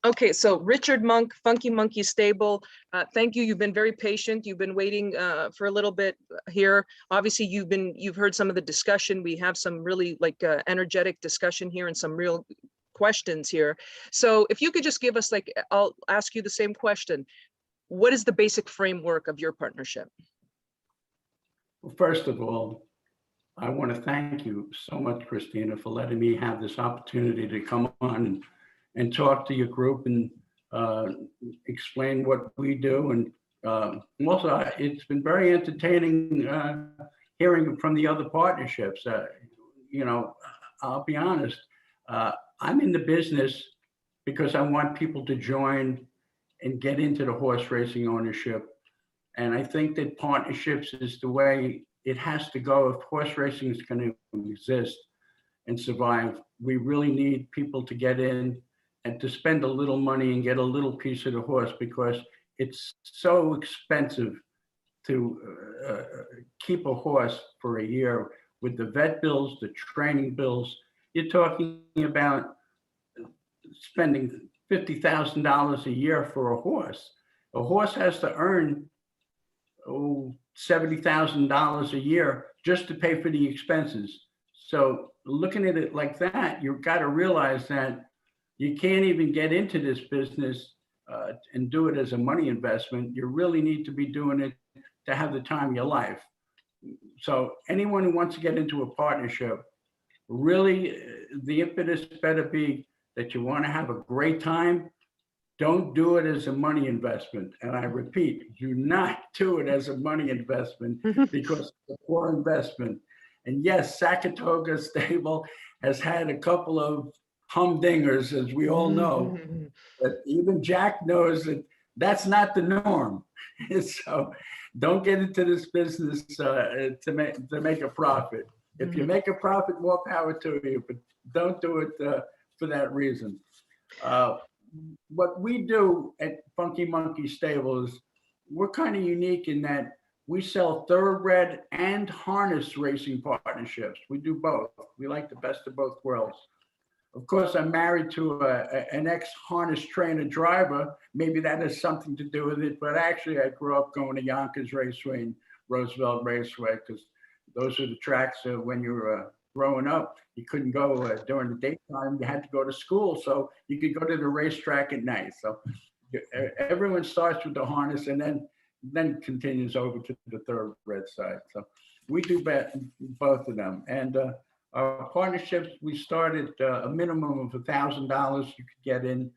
Okay, so Richard Munk, Funky Munky Stable, thank you. You've been very patient. You've been waiting for a little bit here. Obviously, you've heard some of the discussion. We have some really energetic discussion here and some real questions here. So if you could just give us I'll ask you the same question. What is the basic framework of your partnership? Well, first of all, I want to thank you so much, Christina, for letting me have this opportunity to come on and talk to your group and explain what we do. And also, it's been very entertaining hearing from the other partnerships. I'll be honest, I'm in the business because I want people to join and get into the horse racing ownership. And I think that partnerships is the way it has to go if horse racing is going to exist and survive. We really need people to get in and to spend a little money and get a little piece of the horse, because it's so expensive to keep a horse for a year with the vet bills, the training bills. You're talking about spending $50,000 a year for a horse. A horse has to earn $70,000 a year just to pay for the expenses. So looking at it like that, you've got to realize that you can't even get into this business and do it as a money investment. You really need to be doing it to have the time of your life. So anyone who wants to get into a partnership, really the impetus better be that you want to have a great time. Don't do it as a money investment. And I repeat, do not do it as a money investment because it's a poor investment. And yes, Saratoga Stable has had a couple of humdingers, as we all know, but even Jack knows that that's not the norm. So don't get into this business to make a profit. If you make a profit, more power to you, but don't do it for that reason. What we do at Funky Munky Stables, we're kind of unique in that we sell thoroughbred and harness racing partnerships. We do both. We like the best of both worlds. Of course, I'm married to an ex-harness trainer driver. Maybe that has something to do with it, but actually I grew up going to Yonkers Raceway and Roosevelt Raceway, because those are the tracks when you were growing up. You couldn't go during the daytime. You had to go to school, so you could go to the racetrack at night. So everyone starts with the harness and then continues over to the thoroughbred side. So we do both of them. And our partnerships, we started a minimum of $1,000 you could get in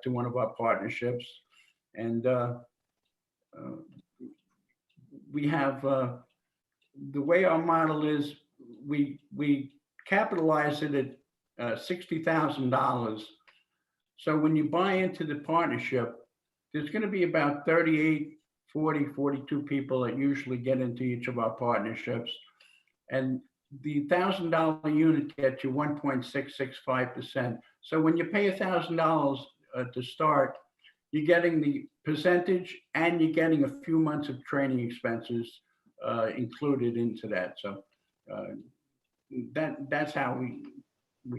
to one of our partnerships. And we have, the way our model is, we capitalize it at $60,000. So when you buy into the partnership, there's going to be about 38, 40, 42 people that usually get into each of our partnerships. And the $1,000 unit gets you 1.665%. So when you pay $1,000 to start, you're getting the percentage and you're getting a few months of training expenses included into that. So that's how we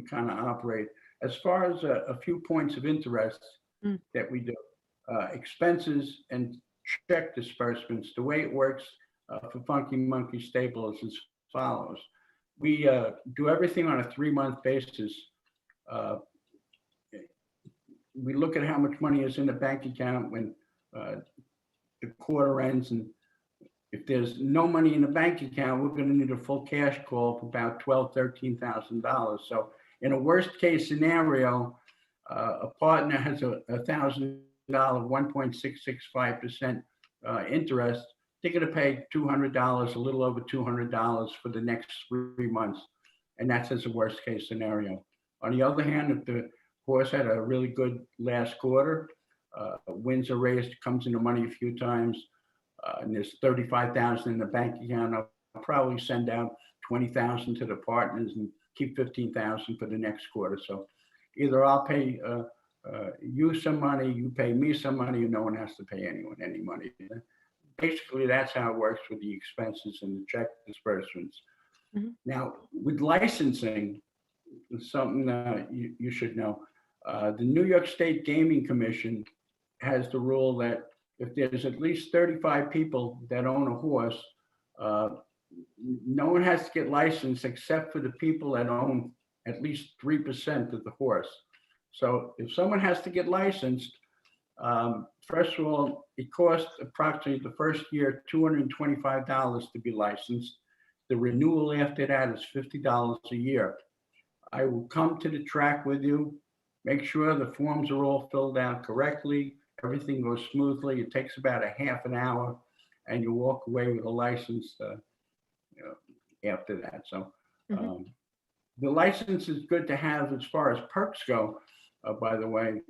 kind of operate. As far as a few points of interest that we do, expenses and check disbursements, the way it works for Funky Munky Stable is as follows. We do everything on a 3-month basis. We look at how much money is in the bank account when the quarter ends, and if there's no money in the bank account, we're going to need a full cash call for about $12,000, $13,000. So in a worst case scenario, a partner has a $1,000, 1.665% interest. They're going to pay $200, a little over $200 for the next 3 months. And that's as a worst case scenario. On the other hand, if the horse had a really good last quarter, wins a race, comes into money a few times, and there's $35,000 in the bank account, I'll probably send out $20,000 to the partners and keep $15,000 for the next quarter. So either I'll pay you some money, you pay me some money, and no one has to pay anyone any money. Basically, that's how it works with the expenses and the check disbursements. Now, with licensing, something that you should know. The New York State Gaming Commission has the rule that if there's at least 35 people that own a horse, uh, no one has to get licensed except for the people that own at least 3% of the horse. So if someone has to get licensed, first of all, it costs approximately the first year $225 to be licensed. The renewal after that is $50 a year. I will come to the track with you, make sure the forms are all filled out correctly, everything goes smoothly. It takes about a half an hour, and you walk away with a license after that. So the license is good to have as far as perks go. By the way,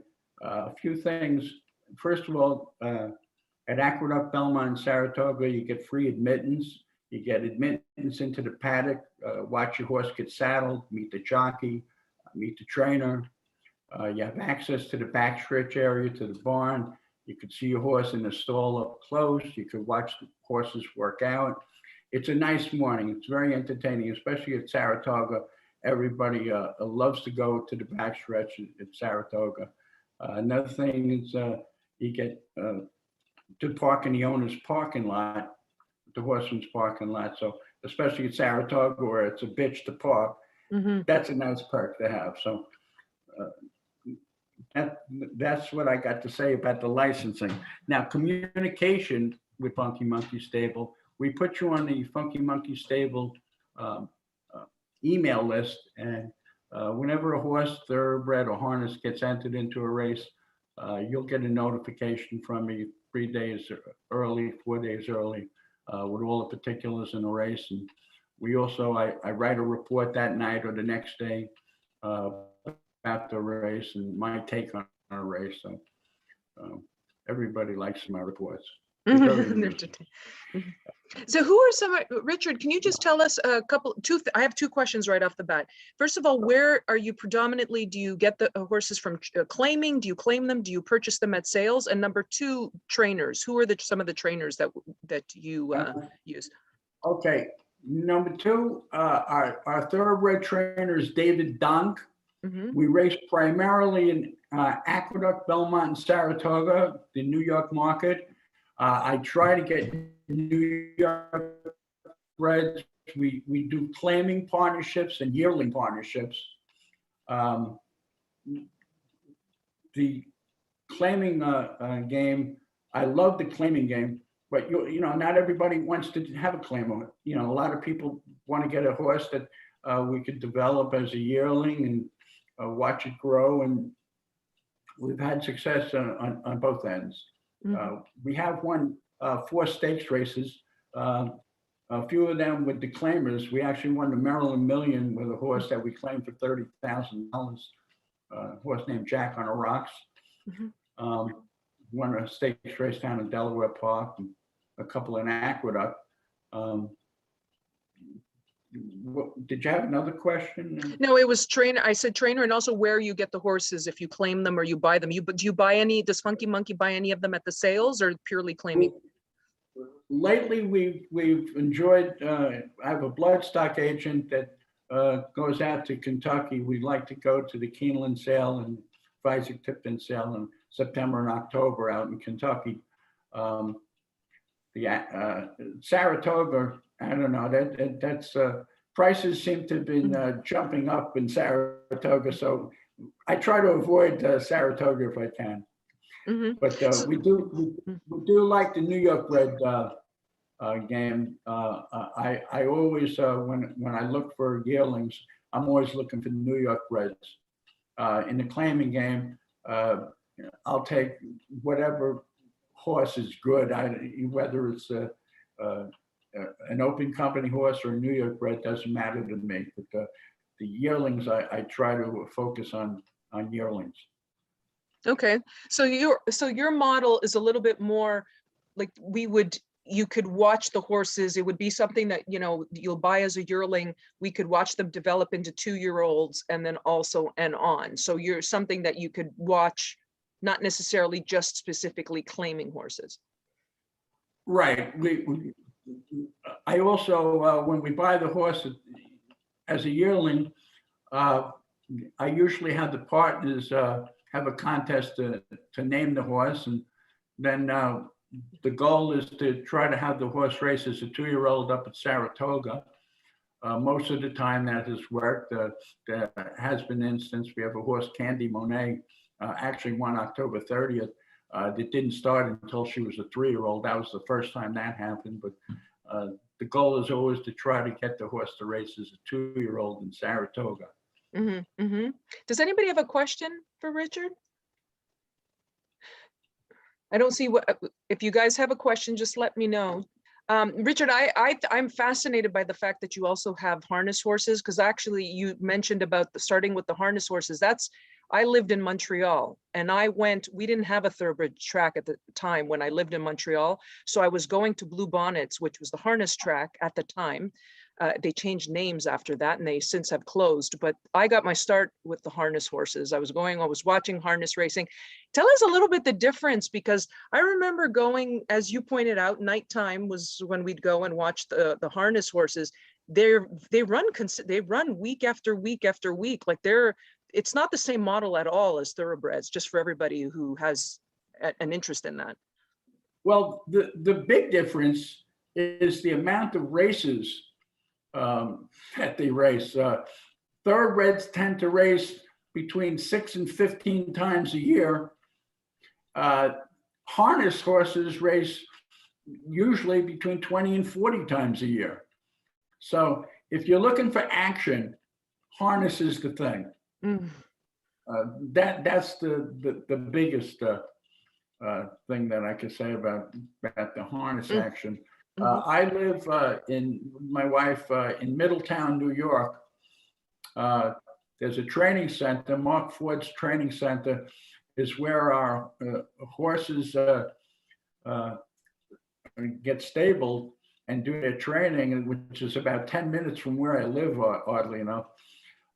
a few things. First of all, at Aqueduct, Belmont, and Saratoga, you get free admittance. You get admittance into the paddock, watch your horse get saddled, meet the jockey, meet the trainer. You have access to the backstretch area, to the barn. You could see your horse in the stall up close. You could watch the horses work out. It's a nice morning. It's very entertaining, especially at Saratoga. Everybody loves to go to the backstretch at Saratoga. Another thing is you get to park in the owner's parking lot, the horseman's parking lot. So especially at Saratoga where it's a bitch to park, that's a nice perk to have. So that's what I got to say about the licensing. Now, communication with Funky Munky Stable, we put you on the Funky Munky Stable email list, and whenever a horse, thoroughbred, or harness gets entered into a race, you'll get a notification from me 3 days early, 4 days early, with all the particulars in the race. And we also, I write a report that night or the next day about the race and my take on a race. So everybody likes my reports. So who are some, Richard, can you just tell us a couple, I have two questions right off the bat. First of all, where are you predominantly, do you get the horses from claiming? Do you claim them? Do you purchase them at sales? And number two, trainers. Who are some of the trainers that you use? Okay, number two, our thoroughbred trainer is David Dunk. We race primarily in Aqueduct, Belmont, and Saratoga, the New York market. I try to get New York breds. We do claiming partnerships and yearling partnerships. The claiming game, I love the claiming game, but you know, not everybody wants to have a claim. You know, a lot of people want to get a horse that we could develop as a yearling and watch it grow, and we've had success on both ends. We have won 4 stakes races, a few of them with the claimers. We actually won the Maryland Million with a horse that we claimed for $30,000, a horse named Jack on the Rocks. Won a stakes race down in Delaware Park, and a couple in Aqueduct. Did you have another question? No, it was trainer. I said trainer, and also where you get the horses, if you claim them or you buy them. Do you buy any? Does Funky Munky buy any of them at the sales, or purely claiming? Lately, we've enjoyed. I have a bloodstock agent that goes out to Kentucky. We like to go to the Keeneland sale and Isaac Tipton sale in September and October out in Kentucky. Saratoga, I don't know, that's prices seem to have been jumping up in Saratoga, so I try to avoid Saratoga if I can. But we do like the New York bred game. I always when I look for yearlings, I'm always looking for New York breds. In the claiming game, I'll take whatever horse is good, whether it's an open company horse or a New York bred, doesn't matter to me. But the yearlings, I try to focus on yearlings. Okay, so your model is a little bit more like you could watch the horses. It would be something that, you know, you'll buy as a yearling. We could watch them develop into 2-year-olds and then also and on. So you're something that you could watch, not necessarily just specifically claiming horses. Right. I also, when we buy the horse as a yearling, Uh, I usually have the partners have a contest to name the horse, and then the goal is to try to have the horse race as a 2-year-old up at Saratoga. Most of the time that has worked. There has been an instance, we have a horse, Candy Monet, actually won October 30th. That didn't start until she was a 3-year-old. That was the first time that happened. But the goal is always to try to get the horse to race as a 2-year-old in Saratoga. Does anybody have a question for Richard? I don't see what, if you guys have a question, just let me know. Richard, I'm fascinated by the fact that you also have harness horses, because actually you mentioned about starting with the harness horses. I lived in Montreal, and we didn't have a thoroughbred track at the time when I lived in Montreal. So I was going to Blue Bonnets, which was the harness track at the time. They changed names after that, and they since have closed. But I got my start with the harness horses. I was watching harness racing. Tell us a little bit the difference, because I remember going, as you pointed out, nighttime was when we'd go and watch the harness horses. They run week after week after week. Like it's not the same model at all as thoroughbreds, just for everybody who has an interest in that. Well, the big difference is the amount of races that they race. Thoroughbreds tend to race between 6 and 15 times a year. Harness horses race usually between 20 and 40 times a year. So if you're looking for action, harness is the thing. That's the biggest thing that I could say about the harness action. I live my wife in Middletown, New York. There's a training center, Mark Ford's Training Center, is where our horses get stabled and do their training, which is about 10 minutes from where I live, oddly enough.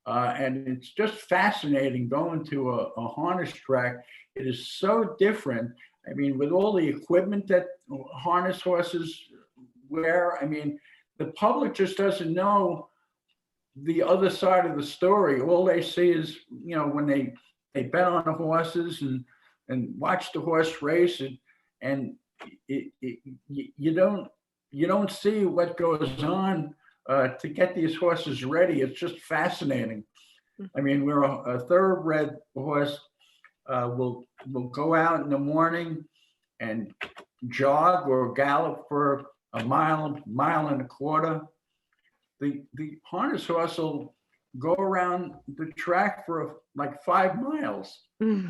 And it's just fascinating going to a harness track. It is so different. I mean, with all the equipment that harness horses wear, I mean, the public just doesn't know the other side of the story. All they see is, when they bet on the horses and watch the horse race, and you don't see what goes on to get these horses ready. It's just fascinating. I mean, we're a thoroughbred horse will go out in the morning and jog or gallop for a mile and a quarter. The harness horse will go around the track for like 5 miles. Yeah.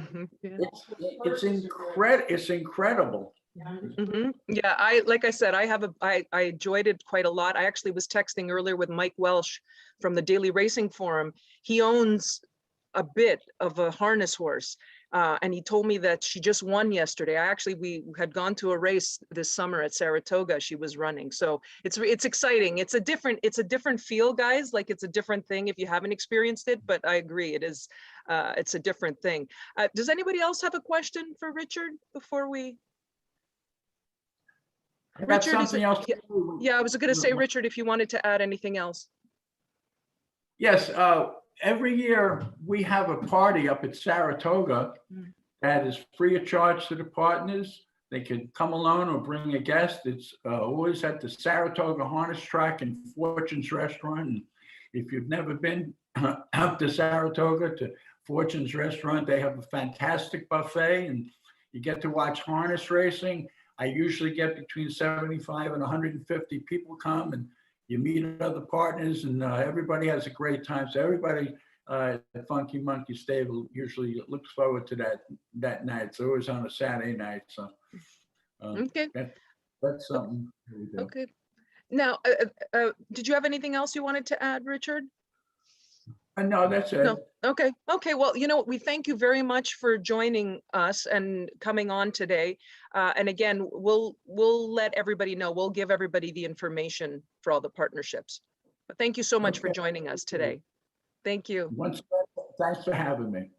It's incredible. Yeah, like I said, I enjoyed it quite a lot. I actually was texting earlier with Mike Welsh from the Daily Racing Forum. He owns a bit of a harness horse, and he told me that she just won yesterday. We had gone to a race this summer at Saratoga. She was running, so it's exciting. It's a different feel, guys. Like, it's a different thing if you haven't experienced it. But I agree, it's a different thing. Does anybody else have a question for Richard before we? Richard, something else. Yeah, I was going to say, Richard, if you wanted to add anything else. Yes, every year we have a party up at Saratoga that is free of charge to the partners. They can come alone or bring a guest. It's always at the Saratoga Harness Track and Fortune's Restaurant. And if you've never been up to Saratoga to Fortune's Restaurant, they have a fantastic buffet, and you get to watch harness racing. I usually get between 75 and 150 people come, and you meet other partners, and everybody has a great time. So everybody at Funky Munky Stable usually looks forward to that night. It's always on a Saturday night. So okay, that's something we do. Okay. Now, did you have anything else you wanted to add, Richard? No, that's it. No. Okay. Well, we thank you very much for joining us and coming on today. And again, we'll let everybody know. We'll give everybody the information for all the partnerships. But thank you so much for joining us today. Thank you. Thanks for having me.